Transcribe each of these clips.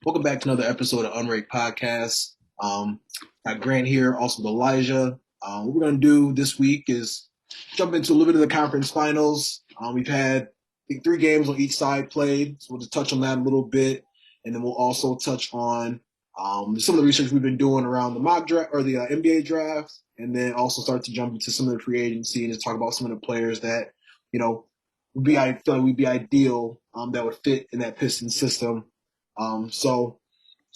Welcome back to another episode of Unranked Podcast. Got Grant here, also with Elijah. What we're going to do this week is jump into a little bit of the conference finals. We've had, I think, 3 games on each side played, so we'll just touch on that a little bit, and then we'll also touch on some of the research we've been doing around the mock draft or the NBA draft, and then also start to jump into some of the free agency and just talk about some of the players that you know I feel like would be ideal that would fit in that Pistons system. So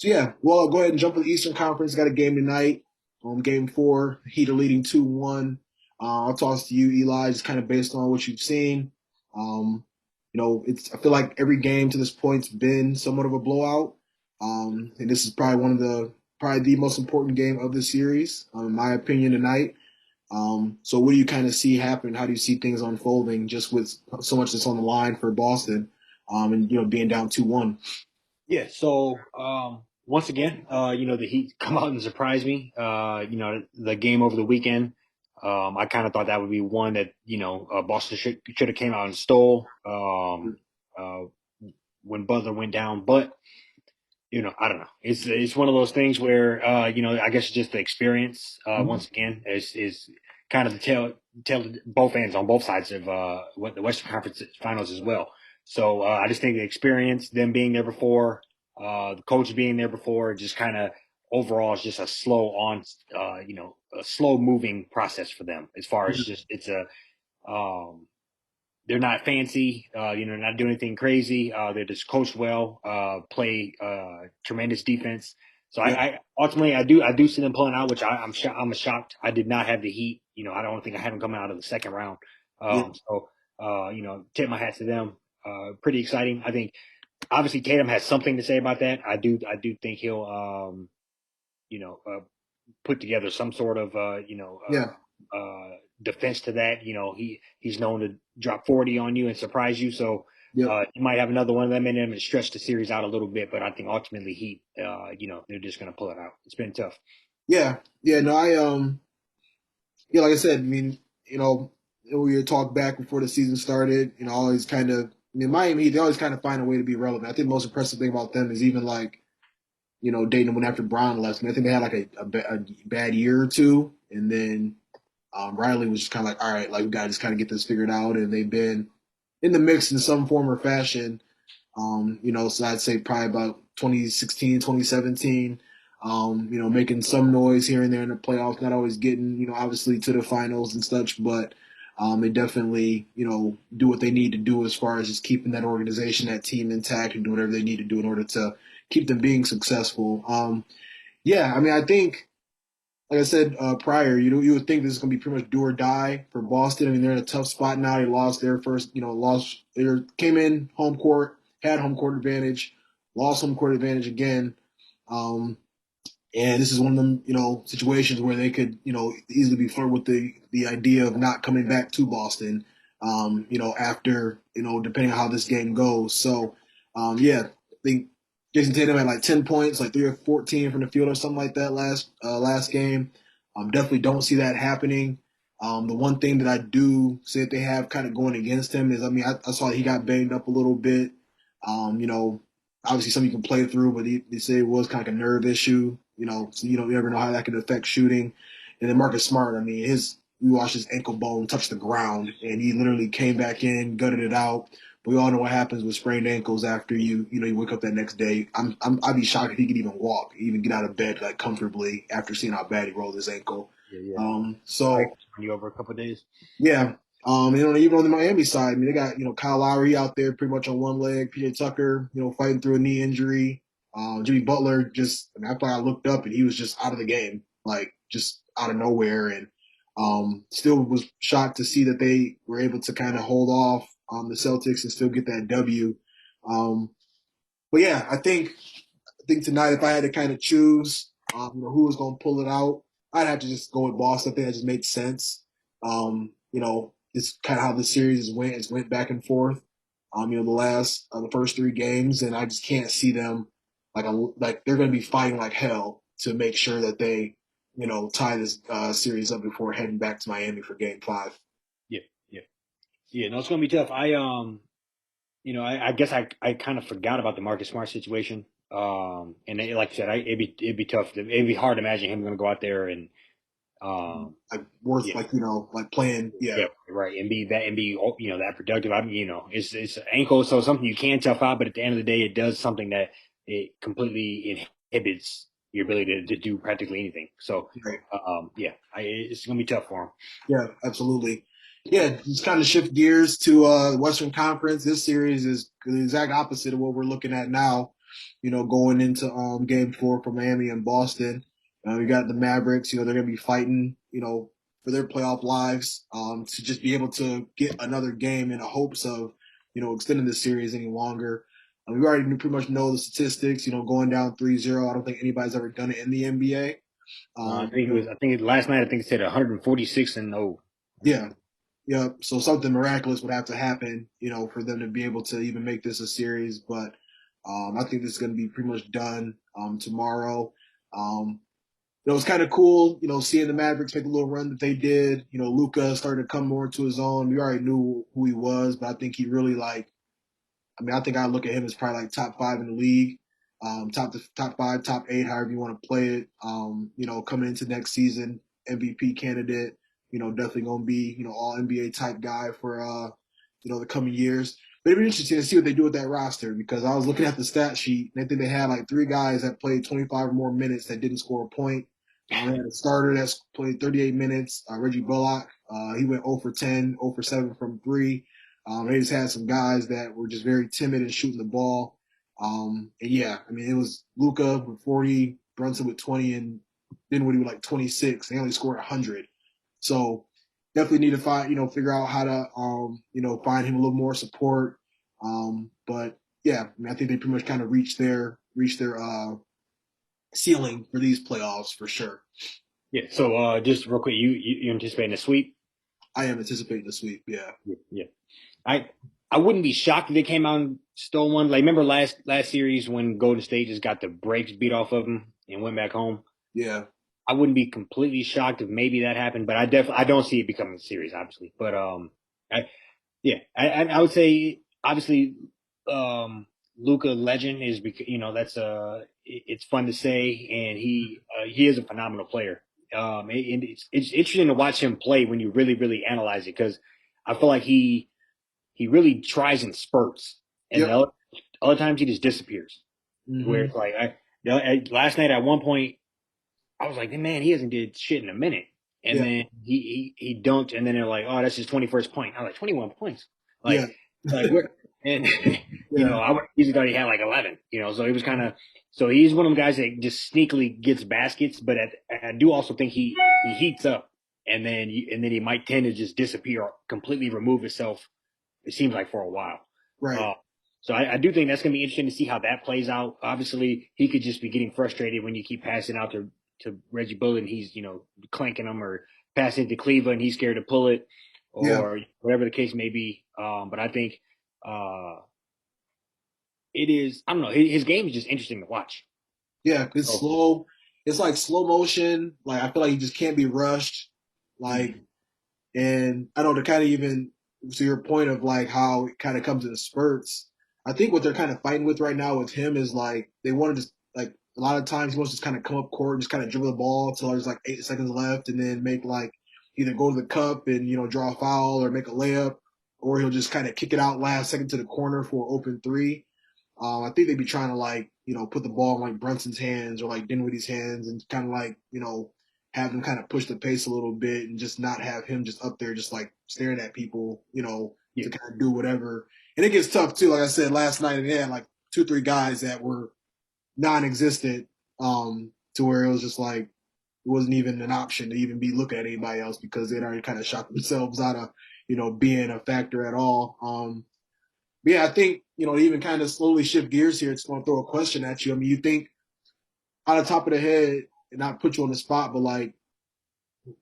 yeah, well, I'll go ahead and jump to the Eastern Conference. Got a game tonight. Game 4, Heat are leading 2-1. I'll toss to you, Eli, just kind of based on what you've seen. Um, I feel like every game to this point's been somewhat of a blowout. And this is probably the most important game of the series, in my opinion, tonight. So what do you kind of see happen? How do you see things unfolding just with so much that's on the line for Boston, and being down 2-1? Yeah, so once again, the Heat come out and surprise me. The game over the weekend, I kind of thought that would be one that Boston should have came out and stole uh, when Butler went down. But I don't know. It's one of those things where I guess just the experience once again is kind of the tell both ends on both sides of what the Western Conference Finals as well. So I just think the experience, them being there before, the coach being there before, just kind of overall is just a a slow moving process for them as far as just um, they're not fancy, not doing anything crazy. They're just coached well, play tremendous defense. So Yeah, I ultimately I do see them pulling out, which I'm shocked. I did not have the Heat. I don't think I had them coming out of the second round. yeah, Tip my hat to them. Pretty exciting. I think obviously Tatum has something to say about that. I do think he'll you know uh, put together some sort of yeah. defense to that. He's known to drop 40 on you and surprise you. So Yep. you might have another one of them in him and stretch the series out a little bit. But I think ultimately they're just going to pull it out. It's been tough. Yeah. Yeah. No, yeah, like I said, I mean, we had talked back before the season started, always kind of, I mean, Miami Heat, they always kind of find a way to be relevant. I think the most impressive thing about them is even like, dating them when after Brown left. I mean, I think they had like a bad year or two. And then Riley was just kind of like, all right, like we got to just kind of get this figured out. And they've been in the mix in some form or fashion. So I'd say probably about 2016, 2017. Making some noise here and there in the playoffs, not always getting, obviously to the finals and such, but they definitely, do what they need to do as far as just keeping that organization, that team intact and do whatever they need to do in order to keep them being successful. Yeah, I mean, I think, like I said prior, you would think this is going to be pretty much do or die for Boston. I mean, they're in a tough spot now. They lost their first, they came in home court, had home court advantage, lost home court advantage again. Um, and this is one of them, situations where they could, easily be flirted with the idea of not coming back to Boston, after, depending on how this game goes. So, yeah, I think Jason Tatum had like 10 points, like 3 or 14 from the field or something like that last game. Definitely don't see that happening. The one thing that I do say that they have kind of going against him is, I mean, I saw he got banged up a little bit. Obviously something you can play through, but they say it was kind of like a nerve issue, so you never know how that could affect shooting. And then Marcus Smart, I mean, we watched his ankle bone touch the ground, and he literally came back in, gutted it out. But we all know what happens with sprained ankles after you wake up that next day. I'd be shocked if he could even walk, even get out of bed like comfortably after seeing how bad he rolled his ankle. Yeah, yeah. Like So you over a couple of days. yeah. Even on the Miami side, I mean, they got, Kyle Lowry out there pretty much on one leg, PJ Tucker, fighting through a knee injury. Jimmy Butler just, I mean, I thought I looked up and he was just out of the game, like just out of nowhere. And still was shocked to see that they were able to kind of hold off the Celtics and still get that W. Um, but yeah, I think tonight, if I had to kind of choose, who was going to pull it out, I'd have to just go with Boston. I think that just makes sense. It's kind of how the series went. It's went back and forth. The first 3 games, and I just can't see them like they're going to be fighting like hell to make sure that they, tie this series up before heading back to Miami for Game 5. Yeah, yeah, yeah. No, it's gonna be tough. I guess I kind of forgot about the Marcus Smart situation. And like I said, it'd be tough. It'd be hard to imagine him going to go out there and like worth yeah, like like playing. Yeah, yeah, right, and be that productive. I mean, it's an ankle, so something you can tough out, but at the end of the day, it does something that it completely inhibits your ability to do practically anything. So, right. yeah, it's gonna be tough for him. Yeah, absolutely. Yeah, just kind of shift gears to Western Conference. This series is the exact opposite of what we're looking at now. Going into Game 4 for Miami and Boston. We got the Mavericks. They're going to be fighting. For their playoff lives. To just be able to get another game in the hopes of extending the series any longer. We already pretty much know the statistics. Going down 3-0. I don't think anybody's ever done it in the NBA. I Um, think it was. I think last night. I think it said 146 and 0 or yeah, something. yeah, so something miraculous would have to happen, for them to be able to even make this a series. But I think this is going to be pretty much done tomorrow. Um, it's kind of cool, seeing the Mavericks make a little run that they did. Luka started to come more into his own. We already knew who he was, but I think he really I think I look at him as probably like top five in the league, top five, top eight, however you want to play it. Coming into next season, MVP candidate. Definitely gonna be all NBA type guy for the coming years. But it'd be interesting to see what they do with that roster because I was looking at the stat sheet and I think they had like three guys that played 25 or more minutes that didn't score a point. They had a starter that's played 38 minutes, Reggie Bullock. He went 0 for 10, 0 for 7 from three. They just had some guys that were just very timid in shooting the ball. And yeah, I mean, it was Luka with 40, Brunson with 20, and Dinwiddie with like 26. They only scored 100. So definitely need to find, figure out how to, find him a little more support. But yeah, I mean, I think they pretty much kind of reached their ceiling for these playoffs for sure. Yeah. So, just real quick, you anticipating a sweep? I am anticipating the sweep. Yeah, Yeah. Yeah. I I wouldn't be shocked if they came out and stole one. Like remember last series when Golden State just got the brakes beat off of them and went back home. yeah, I wouldn't be completely shocked if maybe that happened, but I don't see it becoming a series, obviously. But I yeah, I would say obviously Luca legend is because that's it's fun to say, and he is a phenomenal player. And it's interesting to watch him play when you really analyze it because I feel like he really tries in spurts, and the yep, other times he just disappears. Where mm-hmm. it's like last night at one point I was like, man, he hasn't did shit in a minute. And Yeah, then he dunked, and then they're like, oh, that's his 21st point. I was like, 21 points. yeah, Like where? And yeah, I would easily thought he had like 11. So it was kind of so he's one of the guys that just sneakily gets baskets, but I do also think he heats up, and then he might tend to just disappear, or completely remove himself. It seems like for a while. right. Uh, so I do think that's going to be interesting to see how that plays out. Obviously, he could just be getting frustrated when you keep passing out to Reggie Bullock and he's clanking them, or passing to Cleveland, he's scared to pull it, Yeah, or whatever the case may be. But I think it is. I don't know. His game is just interesting to watch. yeah, it's So, slow. It's like slow motion. Like I feel like you just can't be rushed. Like, mhm. and I know to kind of even to your point of like how it kind of comes in spurts. I think what they're kind of fighting with right now with him is like they want to just like a lot of times he wants to just kind of come up court and just kind of dribble the ball until there's like 8 seconds left, and then make like either go to the cup and draw a foul or make a layup, or he'll just kind of kick it out last second to the corner for an open three. I think they'd be trying to like, put the ball in like Brunson's hands or like Dinwiddie's hands and kind of like, have him kind of push the pace a little bit and just not have him just up there just like staring at people, Yeah, to kind of do whatever. And it gets tough too. Like I said last night, they had like two, three guys that were non-existent, to where it was just like it wasn't even an option to even be looking at anybody else because they'd already kind of shot themselves out of, being a factor at all. Yeah, I think, to even kind of slowly shift gears here, it's going to throw a question at you. I mean, you think out of the top of the head, and not put you on the spot, but like,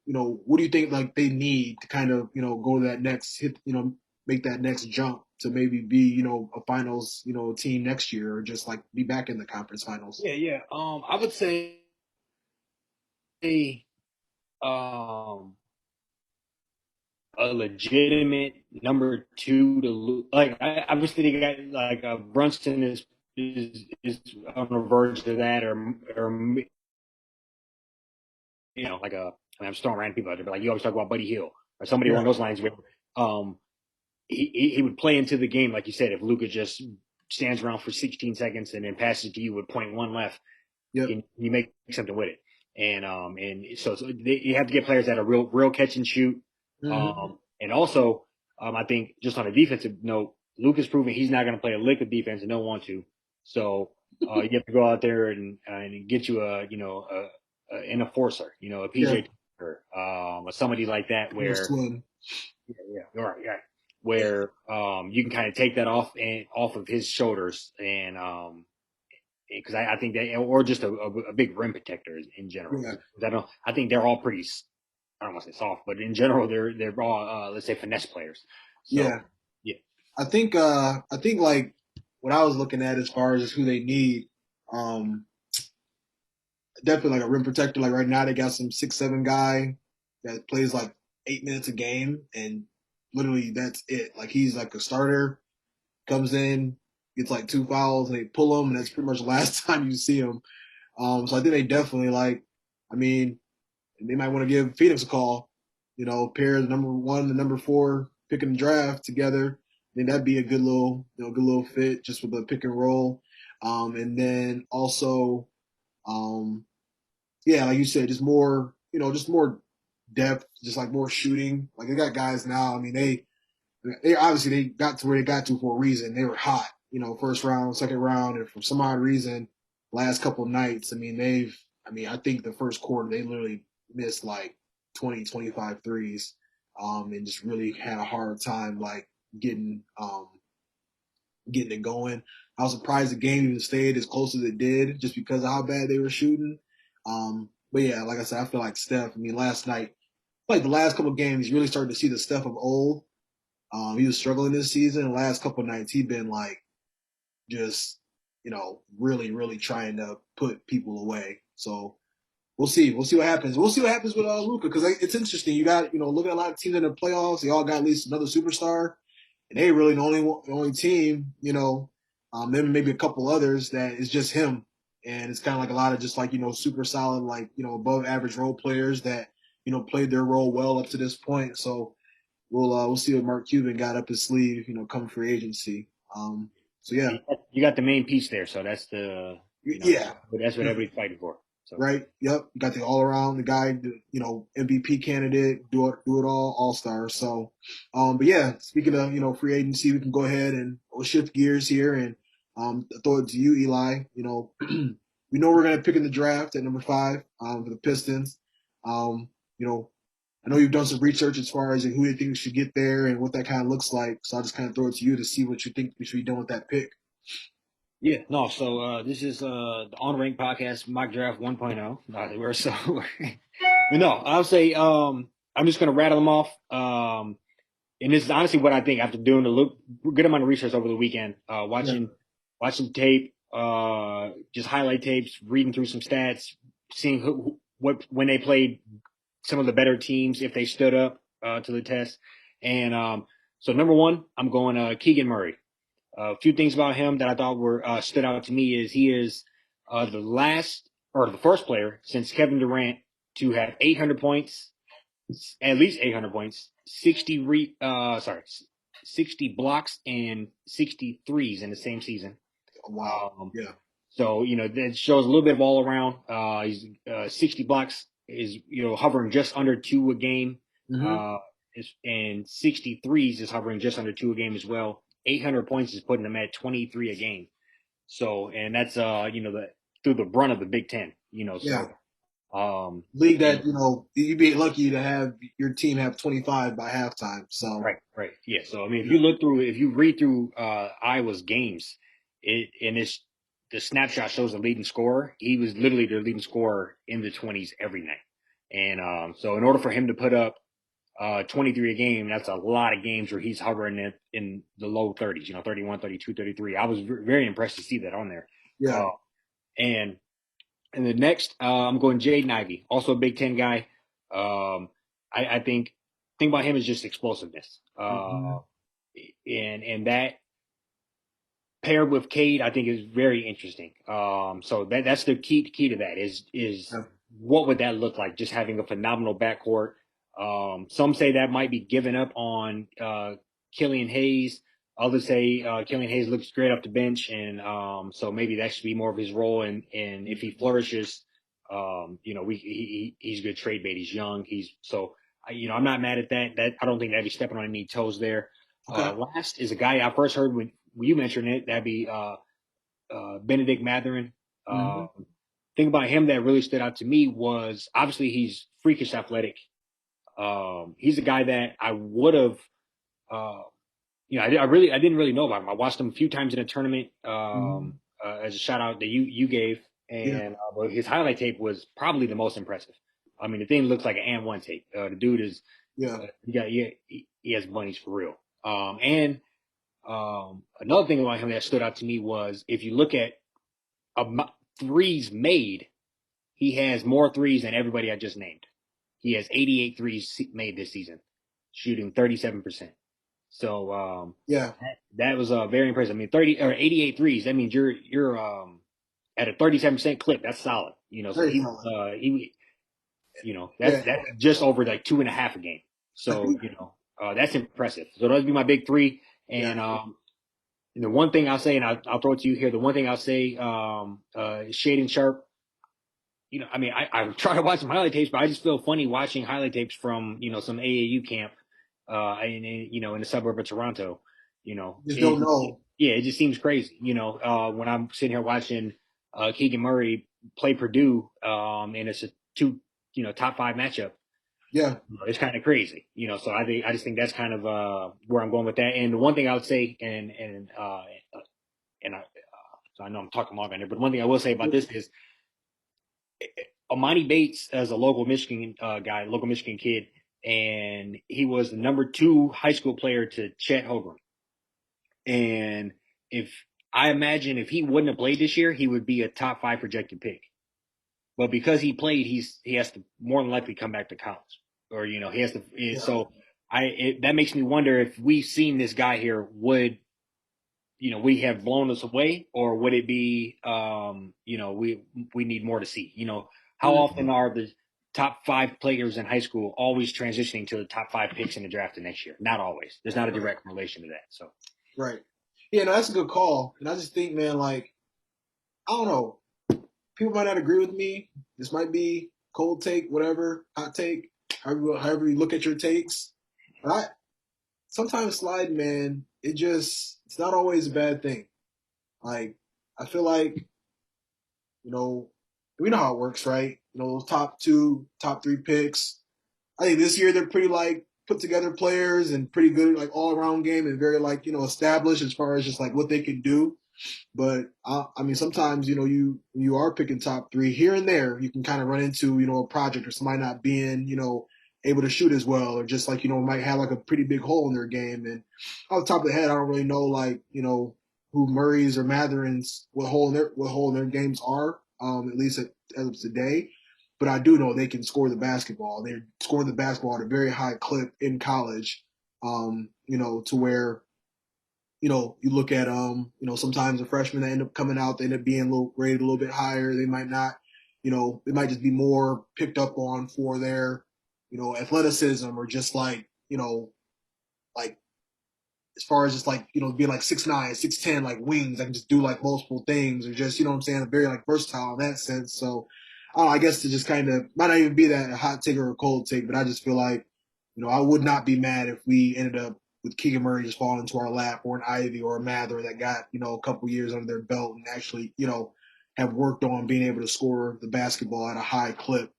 what do you think like they need to kind of, go to that next hit, make that next jump to maybe be, a finals, team next year or just like be back in the conference finals? yeah. I would say um a legitimate number two to lose. Like obviously they got like Brunson is is on the verge of that, or like I'm just throwing random people out there, but like you always talk about Buddy Hill or somebody Yeah. along those lines where um he would play into the game, like you said, if Luka just stands around for 16 seconds and then passes to you with point one left, Yep. and you make something with it. And so you have to get players that are real catch and shoot. Hmm. And also, I think just on a defensive note, Luka's proven he's not going to play a lick of defense and don't want to. So you have to go out there and get you an enforcer, a Yeah. PJ Tucker, or somebody like that Most where one. yeah, all right, yeah, where you can kind of take that off of his shoulders and because I think that, or just a big rim protector in general. Yeah. I think they're all pretty. I don't want to say soft, but in general, they're all let's say finesse players. So Yeah. yeah, I think like what I was looking at as far as who they need, um, definitely like a rim protector. Like right now, they got some 6'7" guy that plays like 8 minutes a game, and literally that's it. Like he's like a starter, comes in, gets like 2 fouls, and they pull him, and that's pretty much the last time you see him. So I think they definitely like. I mean, they might want to give Phoenix a call. Pair the number one, the number four pick in the draft together. I think that'd be a good little fit just with the pick and roll. And then also, um, yeah, like you said, just more depth, just like more shooting. Like they got guys now. I mean, they obviously they got to where they got to for a reason. They were hot, first round, second round, and for some odd reason, last couple of nights, I mean, I think the first quarter they literally missed like 20, 25 threes, and just really had a hard time like getting it going. I was surprised the game even stayed as close as it did, just because of how bad they were shooting. But yeah, like I said, I feel like Steph. I mean, last night, like the last couple of games, you really started to see the Steph of old. He was struggling this season. The last couple of nights, he'd been like just, really, really trying to put people away. So we'll see. We'll see what happens. We'll see what happens with Luka, because it's interesting. You got, look at a lot of teams in the playoffs. They all got at least another superstar, and they really the only team, then maybe a couple others that is just him. And it's kind of like a lot of just like super solid, like above average role players that played their role well up to this point. So we'll see what Mark Cuban got up his sleeve, come free agency. So yeah, you got the main piece there, so that's yeah, that's what everybody's fighting for. So right. Yep, you got the all around the guy, MVP candidate, do it all star. So, but yeah, speaking of free agency, we can go ahead and we'll shift gears here and throw it to you, Eli. We know we're gonna pick in the draft at number 5 for the Pistons. Um, you know, I know you've done some research as far as who you think should get there and what that kind of looks like. So I'll just kind of throw it to you to see what you think we should be doing with that pick. yeah, no. So this is the On Rank Podcast Mock Draft 1.0. We're so, but no, I'll say I'm just gonna rattle them off. And this is honestly what I think after doing a good amount of research over the weekend, Yeah. watching tape, just highlight tapes, reading through some stats, seeing what when they played some of the better teams if they stood up to the test. And so number one, I'm going Keegan Murray. A few things about him that I thought were stood out to me is he is the last or the first player since Kevin Durant to have 800 points, at least 800 points, 60 blocks and 60 threes in the same season. Wow. Um, Yeah. so that shows a little bit of all around. He's 60 blocks is hovering just under two a game. Hmm. Uh, and 60 threes is hovering just under two a game as well. 800 points is putting him at 23 a game. So and that's the through the brunt of the Big Ten. Yeah. So League and that you'd be lucky to have your team have 25 by halftime. So right, right. Yeah. So I mean, yeah. if you read through Iowa's games, it's the snapshot shows the leading scorer. He was literally their leading scorer in the 20s every night. And so in order for him to put up 23 a game, that's a lot of games where he's hovering in the low 30s, 31, 32, 33. I was very impressed to see that on there. Yeah. Uh, and and the next, I'm going Jaden Ivey, also a Big Ten guy. I think thing about him is just explosiveness, Hmm. and that paired with Cade, I think is very interesting. So that's the key to that is Yeah. what would that look like? Just having a phenomenal backcourt. Some say that might be giving up on Killian Hayes. Others say Killian Hayes looks great off the bench, and so maybe that should be more of his role. And if he flourishes, he's good trade bait. He's young. I'm not mad at that. That I don't think that'd be stepping on any toes there. Okay. Last is a guy I first heard when you mentioned it. That'd be Benedict Matherin. Mm-hmm. Uh, thing about him that really stood out to me was obviously he's freakish athletic. He's a guy that I would have, uh, I didn't really know about him. I watched him a few times in a tournament Mm-hmm. as a shout out that you gave, Yeah. and but his highlight tape was probably the most impressive. I mean, the thing looks like an and one tape. The dude is, Yeah. he has bunnies for real. And another thing about him that stood out to me was if you look at threes made, he has more threes than everybody I just named. He has 88 threes made this season, shooting 37%. So Yeah. that was very impressive. I mean, 30 or 88 threes. That means you're at a 37% clip. That's solid. So Very solid. he Yeah. that's just over like 2.5 a game. I So think. that's impressive. So those would be my big three. Yeah. And the one thing I'll say, and I'll throw it to you here. The one thing I'll say, Shaden Sharp. I mean, I try to watch some highlight tapes, but I just feel funny watching highlight tapes from some AAU camp, in the suburb of Toronto. Just don't know. Yeah, it just seems crazy. When I'm sitting here watching Keegan Murray play Purdue, and it's a two, top five matchup. Yeah. It's kind of crazy. So I just think that's kind of where I'm going with that. And the one thing I would say, so I know I'm talking long on there, but one thing I will say about this is Amani Bates as a local Michigan guy, local Michigan kid, and he was the number 2 high school player to Chet Holmgren. And if I imagine if he wouldn't have played this year, he would be a top 5 projected pick. But because he played, he has to more than likely come back to college, or he has to. Yeah. So that makes me wonder if we've seen this guy here, would we have blown us away, or would it be we need more to see? How Mhm. often are the top 5 players in high school always transitioning to the top 5 picks in the draft the next year? Not always. There's not a Right. direct relation to that. So Right. Yeah. No, that's a good call. And I just think, man, like I don't know. People might not agree with me. This might be cold take, whatever, hot take, however you look at your takes. But sometimes sliding, man, it's not always a bad thing. Like I feel like you know we know how it works, right? Those top two, top three picks. I think this year they're pretty like put together players and pretty good like all around game and very like established as far as just like what they can do. But I mean, sometimes you are picking top three here and there. You can kind of run into a project or somebody not being able to shoot as well, or just like might have like a pretty big hole in their game. And off the top of the head, I don't really know like who Murray's or Matherin's what hole in their games are. At least as of today. But I do know they can score the basketball. They're scoring the basketball at a very high clip in college. To where you look at sometimes the freshmen that end up coming out, they end up being rated a little bit higher. They might not, they might just be more picked up on for their, athleticism or just like as far as just like being like 6'9", 6'10", like wings that can just do like multiple things, or just what I'm saying, very like versatile in that sense. So I guess to just kind of might not even be that a hot take or a cold take, but I just feel like I would not be mad if we ended up with Keegan Murray just falling into our lap, or an Ivy or a Mather that got a couple years under their belt and actually have worked on being able to score the basketball at a high clip.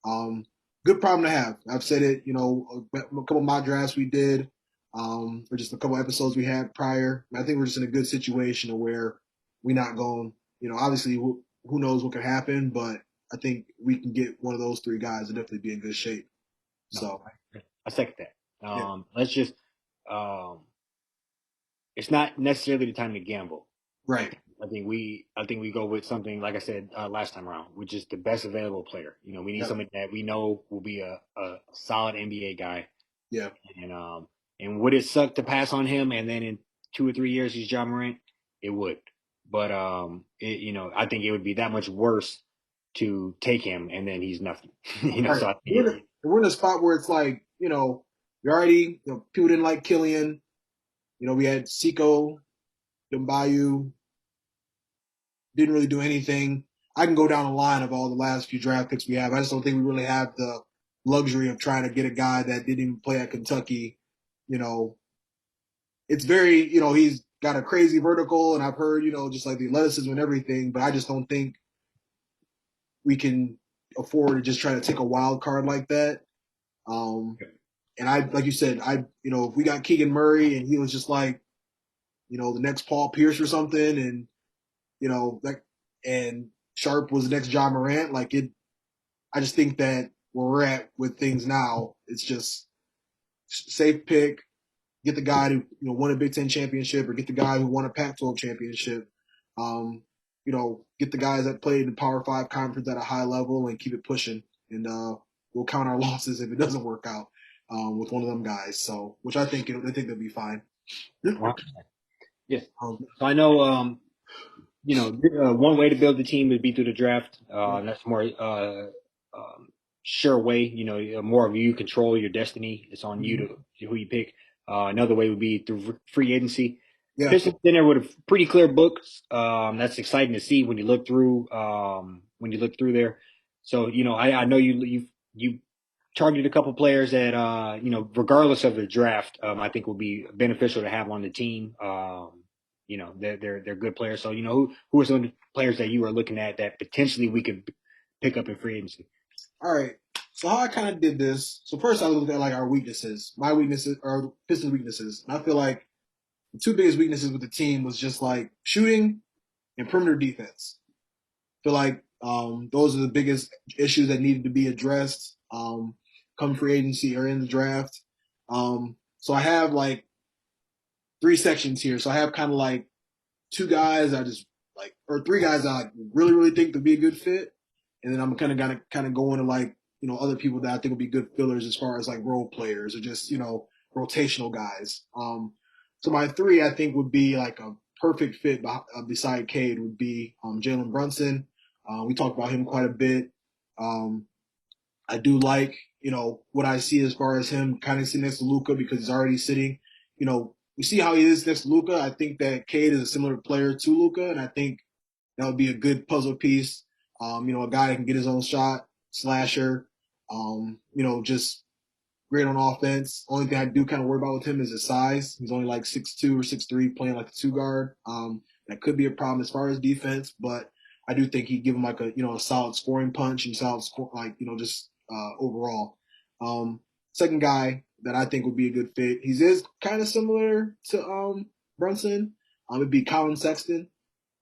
Um, Good problem to have. I've said it, a couple of mock drafts we did, or just a couple episodes we had prior. I think we're just in a good situation where we're not going, obviously who knows what could happen, but I think we can get one of those three guys and definitely be in good shape. no, So, I second that. yeah, Let's just um, it's not necessarily the time to gamble. I right. think I think we go with something like I said last time around, which is the best available player. We need Yeah, somebody that we know will be a solid NBA guy, yeah, and would it suck to pass on him and then in 2 or 3 years he's John Morant? it would. But I think it would be that much worse to take him and then he's nothing. All right. So I think We're in a spot where it's like, we already, people didn't like Killian. We had Seiko, Dumbayu, didn't really do anything. I can go down the line of all the last few draft picks we have. I just don't think we really have the luxury of trying to get a guy that didn't even play at Kentucky. You know, it's very, he's got a crazy vertical, and I've heard, just like the athleticism and everything, but I just don't think we can afford to just try to take a wild card like that. Um, and I, like you said, if we got Keegan Murray and he was just like, the next Paul Pierce or something, and like, and Sharp was the next John Morant, like it. I just think that where we're at with things now, it's just safe pick, get the guy who won a Big Ten championship, or get the guy who won a Pac-12 championship. Get the guys that played in the Power Five conference at a high level and keep it pushing. And we'll count our losses if it doesn't work out with one of them guys. So, which I think they'll be fine. well, yes. Um, So I know one way to build the team would be through the draft. That's more sure way. More of you control your destiny. It's on you to who you pick. Another way would be through free agency. yeah. Pistons in there with a pretty clear books. That's exciting to see when you look through there. So I know you targeted a couple players that regardless of the draft, I think will be beneficial to have on the team. They're good players. So who are some of the players that you are looking at that potentially we could pick up in free agency? All right. So how I kind of did this. So first I looked at like our weaknesses, my weaknesses, or Pistons weaknesses, and I feel like the two biggest weaknesses with the team was just like shooting and perimeter defense. I feel like those are the biggest issues that needed to be addressed come free agency or in the draft. So I have like three sections here. So I have kind of like two guys I just like, or three guys I like really, really think would be a good fit. And then I'm kind of going to like, other people that I think would be good fillers as far as like role players or just, rotational guys. So my three I think would be like a perfect fit beside Cade would be Jalen Brunson. We talked about him quite a bit. Um, I do like, what I see as far as him kind of sitting next to Luca because he's already sitting. We see how he is next to Luca. I think that Cade is a similar player to Luca, and I think that would be a good puzzle piece. A guy that can get his own shot, slasher. Just great on offense. Only thing I do kind of worry about with him is his size. He's only like 6'2" or 6'3", playing like a two guard. That could be a problem as far as defense, but I do think he'd give him like a solid scoring punch and solid just overall. Second guy that I think would be a good fit. He is kind of similar to Brunson. It'd be Colin Sexton.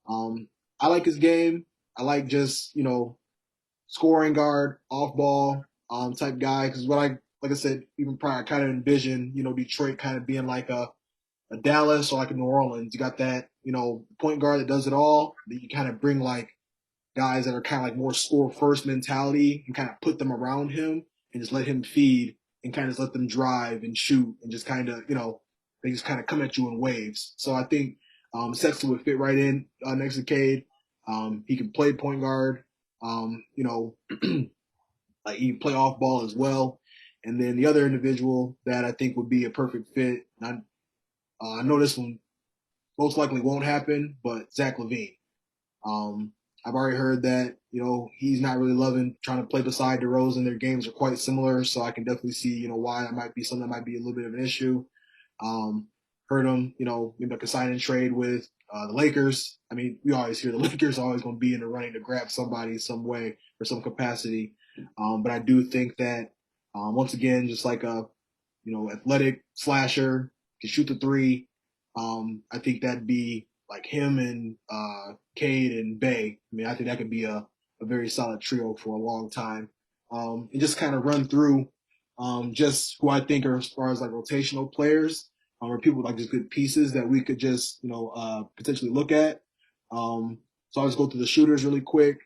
Um, I like his game. I like just scoring guard, off ball type guy. Because like I said, even prior, I kind of envision Detroit kind of being like a Dallas or like a New Orleans. You got that point guard that does it all. That you kind of bring like guys that are kind of like more score first mentality and kind of put them around him and just let him feed and kind of just let them drive and shoot and just kind of they just kind of come at you in waves. So I think Sexton would fit right in next to Cade. He can play point guard. Um, you know, like he can play off ball as well. And then the other individual that I think would be a perfect fit, I know this one most likely won't happen, but Zach LaVine. Um, I've already heard that he's not really loving trying to play beside DeRozan. Their games are quite similar, so I can definitely see why that might be something that might be a little bit of an issue. Um, Heard him, maybe like a sign and trade with the Lakers. I mean, we always hear the Lakers are always going to be in the running to grab somebody some way or some capacity. But I do think that once again, just like a athletic slasher, can shoot the three. I think that'd be like him and Cade and Bay. I mean, I think that could be a very solid trio for a long time. And just kind of run through just who I think are as far as like rotational players or people like just good pieces that we could just potentially look at. So I'll just go through the shooters really quick.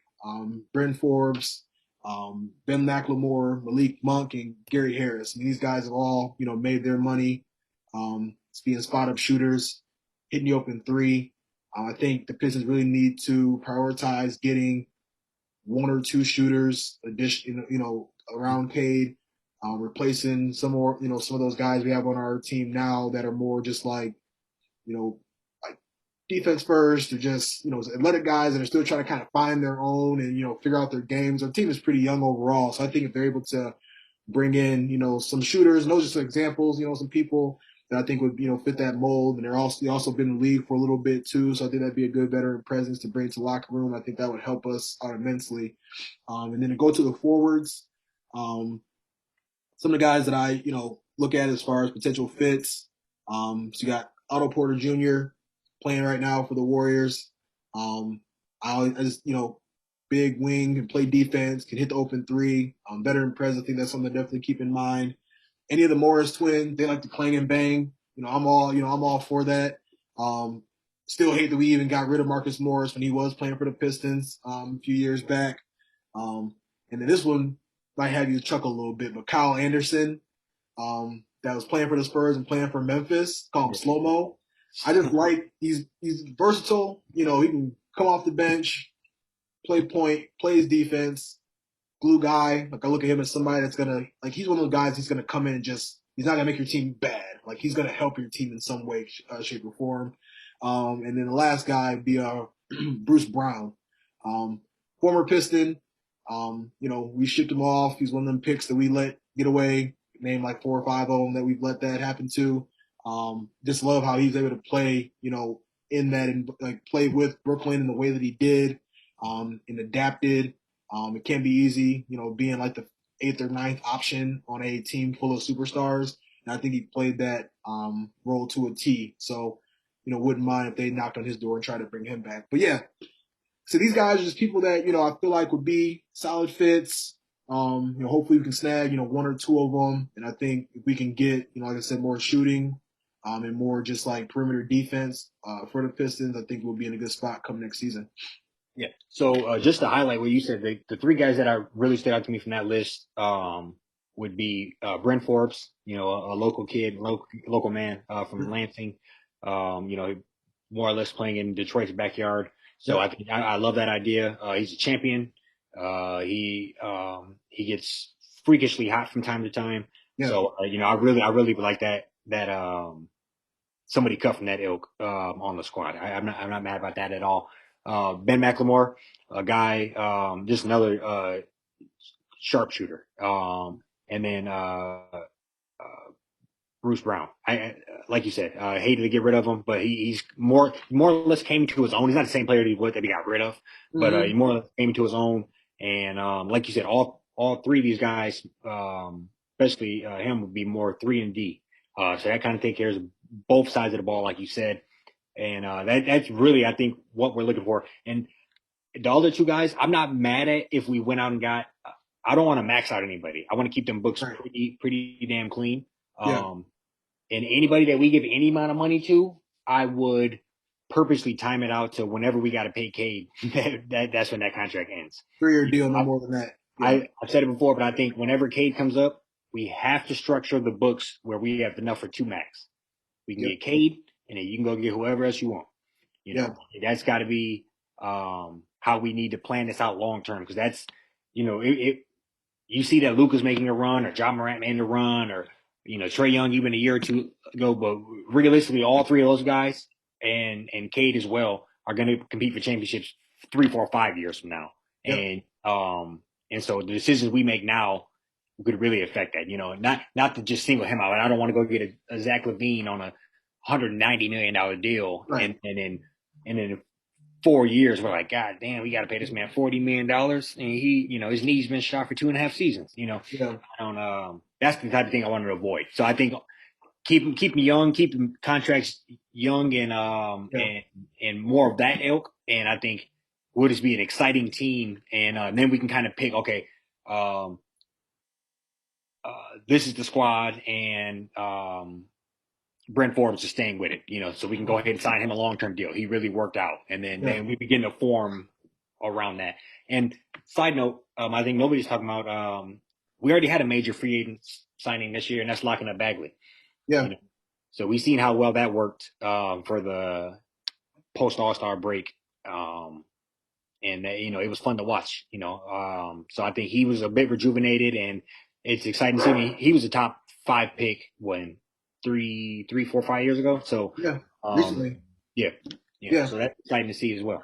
Bryn Forbes, Ben McLemore, Malik Monk, and Gary Harris. I mean, these guys have all made their money being spot up shooters, hitting the open three. I think the Pistons really need to prioritize getting one or two shooters, addition, around Cade, replacing some more, some of those guys we have on our team now that are more just like defense first, or just athletic guys that are still trying to kind of find their own and figure out their games. Our team is pretty young overall, so I think if they're able to bring in some shooters, and those are some examples, some people that I think would fit that mold, and they also been in the league for a little bit too, so I think that'd be a good veteran presence to bring to the locker room. I think that would help us out immensely. And then to go to the forwards, some of the guys that I look at as far as potential fits. So you got Otto Porter Jr. playing right now for the Warriors. Um, I just big wing, can play defense, can hit the open three. Veteran presence, I think that's something to definitely keep in mind. Any of the Morris twins, they like to clang and bang. I'm all for that. Um, Still hate that we even got rid of Marcus Morris when he was playing for the Pistons a few years back. And then this one might have you chuckle a little bit, but Kyle Anderson, that was playing for the Spurs and playing for Memphis, call him Slow Mo. I just like he's versatile. He can come off the bench, play point, plays defense, glue guy. Like I look at him as somebody that's gonna he's one of those guys. He's gonna come in and just he's not gonna make your team bad. Like he's gonna help your team in some way, shape, or form. And then the last guy would be Bruce Brown, former Piston. We shipped him off. He's one of them picks that we let get away. Name like 4 or 5 of them that we've let that happen to. Just love how he's able to play, in that and like play with Brooklyn in the way that he did, and adapted. It can be easy, being like the eighth or ninth option on a team full of superstars. And I think he played that role to a T. So, wouldn't mind if they knocked on his door and tried to bring him back. But yeah, so these guys are just people that I feel like would be solid fits. Hopefully we can snag one or two of them, and I think if we can get like I said, more shooting, and more just like perimeter defense for the Pistons, I think we'll be in a good spot come next season. Yeah. So just to highlight what you said, the three guys that are really stood out to me from that list would be Brent Forbes, a local kid, local man from Lansing, more or less playing in Detroit's backyard. So Yep. I love that idea. He's a champion. He gets freakishly hot from time to time. Yeah. So I really would like that somebody cut from that ilk on the squad. I'm not mad about that at all. Ben McLemore, a guy, just another sharpshooter. And then Bruce Brown. Like you said, hated to get rid of him, but he's more or less came to his own. He's not the same player that we got rid of, but he Mm-hmm. more or less came to his own. And like you said, all three of these guys, especially him, would be more 3 and D. So that kind of takes care of both sides of the ball, like you said. And that's really, I think, what we're looking for. And the other two guys, I'm not mad at if we went out and got. I don't want to max out anybody. I want to keep them books Right. pretty damn clean. Yeah. And anybody that we give any amount of money to, I would purposely time it out to whenever we got to pay Cade. That's when that contract ends. 3 year deal, no more than that. Yeah. I've said it before, but I think whenever Cade comes up, we have to structure the books where we have enough for two max. We can Yep. get Cade, and then you can go get whoever else you want. Yeah. That's got to be how we need to plan this out long term, because that's it. You see that Luka's making a run, or John Morant making a run, or Trae Young even a year or two ago. But realistically, all three of those guys and Cade as well are going to compete for championships 3, 4, 5 years from now. Yep. And so the decisions we make now could really affect that. Not to just single him out. I don't want to go get a Zach LaVine on a $190 million deal, Right. and then in 4 years we're like, God damn, we got to pay this man $40 million, and his knee's been shot for 2.5 seasons. Yeah. I don't. That's the type of thing I wanted to avoid. So I think keep them young, keep them contracts young, and Yeah. and more of that ilk. And I think we'll just be an exciting team, and then we can kind of pick. Okay, um, this is the squad, and Brent Forbes is staying with it, so we can go ahead and sign him a long-term deal. He really worked out. And Yeah. then we begin to form around that. And side note, I think nobody's talking about, we already had a major free agent signing this year, and that's locking up Bagley. Yeah. You know, so we've seen how well that worked, for post All-Star break. And it was fun to watch. So I think he was a bit rejuvenated, and it's exciting to see me. He was a top 5 pick when 3, 4, 5 years ago. So, Yeah, um, recently. yeah, yeah. Yeah, So that's exciting to see as well.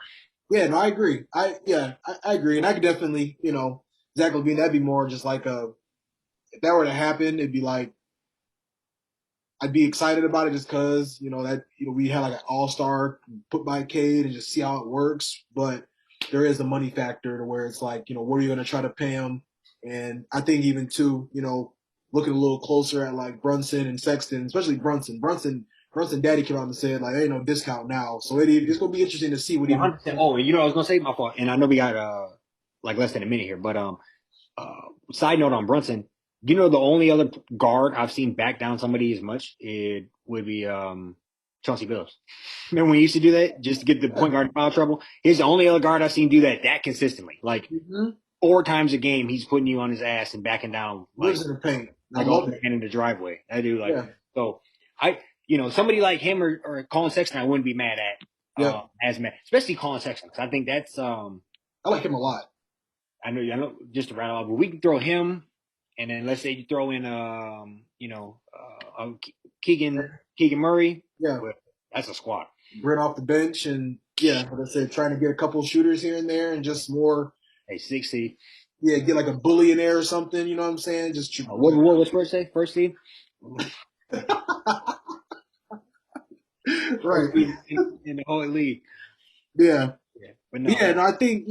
yeah. No, I agree. I agree, and I could definitely, Zach Levine. That'd be more just like a if that were to happen, it'd be like I'd be excited about it just because that we had like an all star put by Cade and just see how it works. But there is a money factor to where it's like what are you going to try to pay him? And I think even too looking a little closer at like Brunson and Sexton, especially Brunson Daddy came out and said like there ain't no discount now, so it's going to be interesting to see what even. 100%. Oh, and I was gonna say my fault, and I know we got like less than a minute here, but side note on Brunson, the only other guard I've seen back down somebody as much it would be Chauncey Billups. Remember when he used to do that just to get the point guard in foul trouble? He's the only other guard I've seen do that consistently. Like Mhm. 4 times a game, he's putting you on his ass and backing down Lives in the paint. I like love old it. man in the driveway. I do like Yeah. so. Somebody like him or Colin Sexton, I wouldn't be mad at Yep. as mad, especially Colin Sexton because I think that's I like him a lot. I know, just to rattle off, but we can throw him, and then let's say you throw in, Keegan Murray. Yeah. Well, that's a squad. Brent off the bench and yeah, like I said, trying to get a couple shooters here and there and just more, Hey, 60. yeah, get like a bully in there or something. You know what I'm saying? Just What's first say? First seed. right. First seed in the whole league. Yeah. Yeah, but no, Yeah, and I think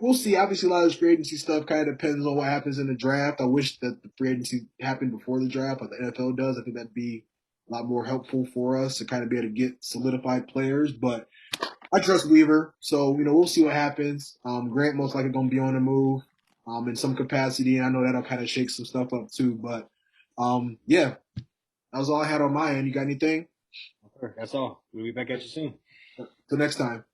we'll see. Obviously, a lot of this free agency stuff kind of depends on what happens in the draft. I wish that the free agency happened before the draft, like the NFL does. I think that'd be a lot more helpful for us to kind of be able to get solidified players. But I trust Weaver, so we'll see what happens. Grant most likely going to be on the move, in some capacity, and I know that'll kind of shake some stuff up too. But yeah, that was all I had on my end. You got anything? that's all. We'll be back at you soon. Till next time.